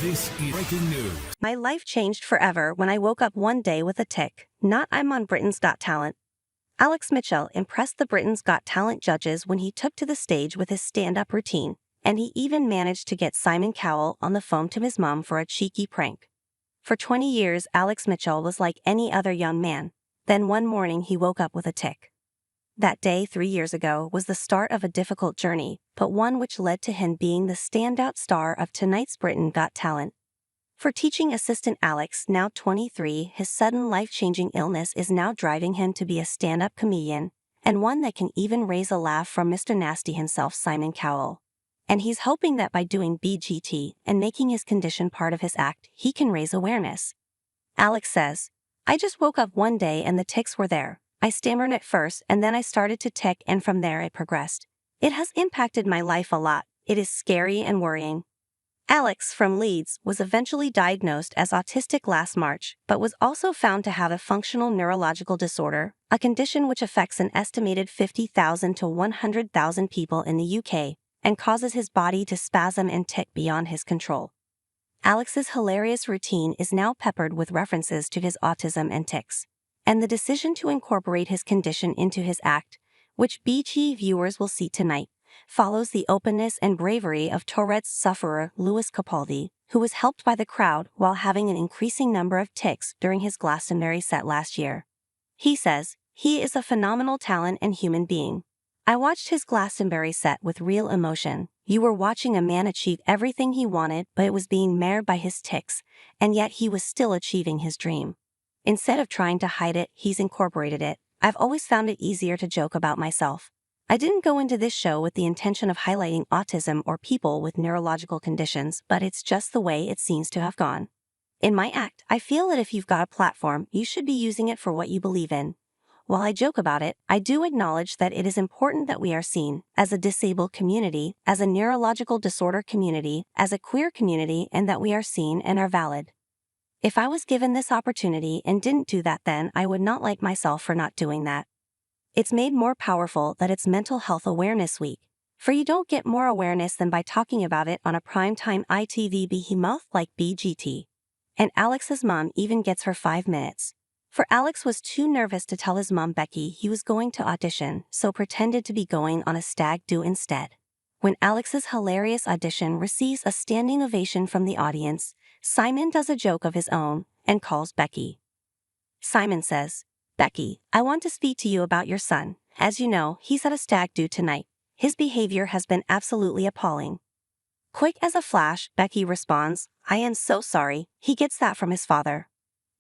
This is breaking news. My life changed forever when I woke up one day with a tic. Not I'm on Britain's Got Talent. Alex Mitchell impressed the Britain's Got Talent judges when he took to the stage with his stand-up routine, and he even managed to get Simon Cowell on the phone to his mom for a cheeky prank. For 20 years, Alex Mitchell was like any other young man. Then one morning he woke up with a tic. That day 3 years ago was the start of a difficult journey, but one which led to him being the standout star of tonight's Britain Got Talent. For teaching assistant Alex, now 23, his sudden life-changing illness is now driving him to be a stand-up comedian, and one that can even raise a laugh from Mr. Nasty himself, Simon Cowell. And he's hoping that by doing BGT and making his condition part of his act, he can raise awareness. Alex says, "I just woke up one day and the tics were there. I stammered at first and then I started to tic, and from there it progressed. It has impacted my life a lot. It is scary and worrying." Alex, from Leeds, was eventually diagnosed as autistic last March, but was also found to have a functional neurological disorder, a condition which affects an estimated 50,000 to 100,000 people in the UK, and causes his body to spasm and tic beyond his control. Alex's hilarious routine is now peppered with references to his autism and tics, and the decision to incorporate his condition into his act, which BG viewers will see tonight, follows the openness and bravery of Tourette's sufferer Lewis Capaldi, who was helped by the crowd while having an increasing number of tics during his Glastonbury set last year. He says, "He is a phenomenal talent and human being. I watched his Glastonbury set with real emotion. You were watching a man achieve everything he wanted, but it was being marred by his tics, and yet he was still achieving his dream. Instead of trying to hide it, he's incorporated it. I've always found it easier to joke about myself. I didn't go into this show with the intention of highlighting autism or people with neurological conditions, but it's just the way it seems to have gone. In my act, I feel that if you've got a platform, you should be using it for what you believe in. While I joke about it, I do acknowledge that it is important that we are seen, as a disabled community, as a neurological disorder community, as a queer community, and that we are seen and are valid. If I was given this opportunity and didn't do that, then I would not like myself for not doing that. It's made more powerful that it's Mental Health Awareness Week, for you don't get more awareness than by talking about it on a primetime ITV behemoth like BGT. And Alex's mom even gets her 5 minutes. For Alex was too nervous to tell his mom Becky he was going to audition, so pretended to be going on a stag do instead. When Alex's hilarious audition receives a standing ovation from the audience, Simon does a joke of his own and calls Becky. Simon says, "Becky, I want to speak to you about your son. As you know, he's at a stag do tonight. His behavior has been absolutely appalling." Quick as a flash, Becky responds, "I am so sorry. He gets that from his father."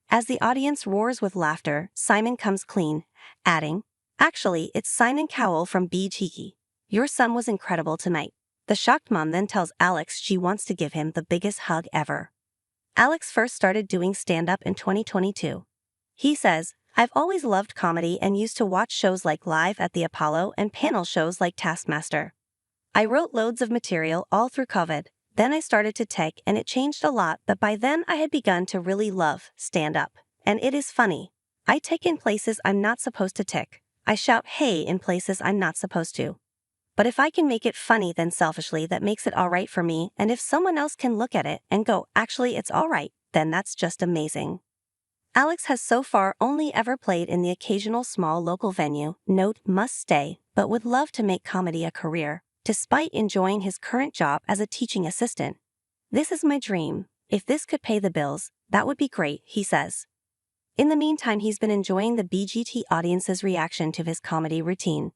As the audience roars with laughter, Simon comes clean, adding, "Actually, it's Simon Cowell from BGT. Your son was incredible tonight." The shocked mom then tells Alex she wants to give him the biggest hug ever. Alex first started doing stand-up in 2022. He says, "I've always loved comedy and used to watch shows like Live at the Apollo and panel shows like Taskmaster. I wrote loads of material all through COVID. Then I started to tic and it changed a lot, but by then I had begun to really love stand-up. And it is funny. I tic in places I'm not supposed to tic. I shout hey in places I'm not supposed to. But if I can make it funny, then selfishly that makes it alright for me, and if someone else can look at it and go, actually it's alright, then that's just amazing." Alex has so far only ever played in the occasional small local venue, note must stay, but would love to make comedy a career, despite enjoying his current job as a teaching assistant. "This is my dream. If this could pay the bills, that would be great," he says. In the meantime, he's been enjoying the BGT audience's reaction to his comedy routine.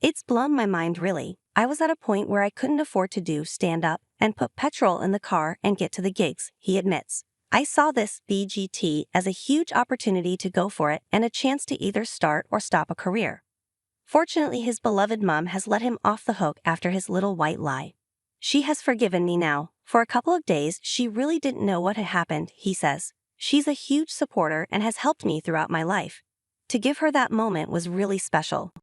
"It's blown my mind, really. I was at a point where I couldn't afford to do stand-up and put petrol in the car and get to the gigs," he admits. "I saw this BGT as a huge opportunity to go for it and a chance to either start or stop a career." Fortunately, his beloved mom has let him off the hook after his little white lie. "She has forgiven me now. For a couple of days, she really didn't know what had happened," he says. "She's a huge supporter and has helped me throughout my life. To give her that moment was really special."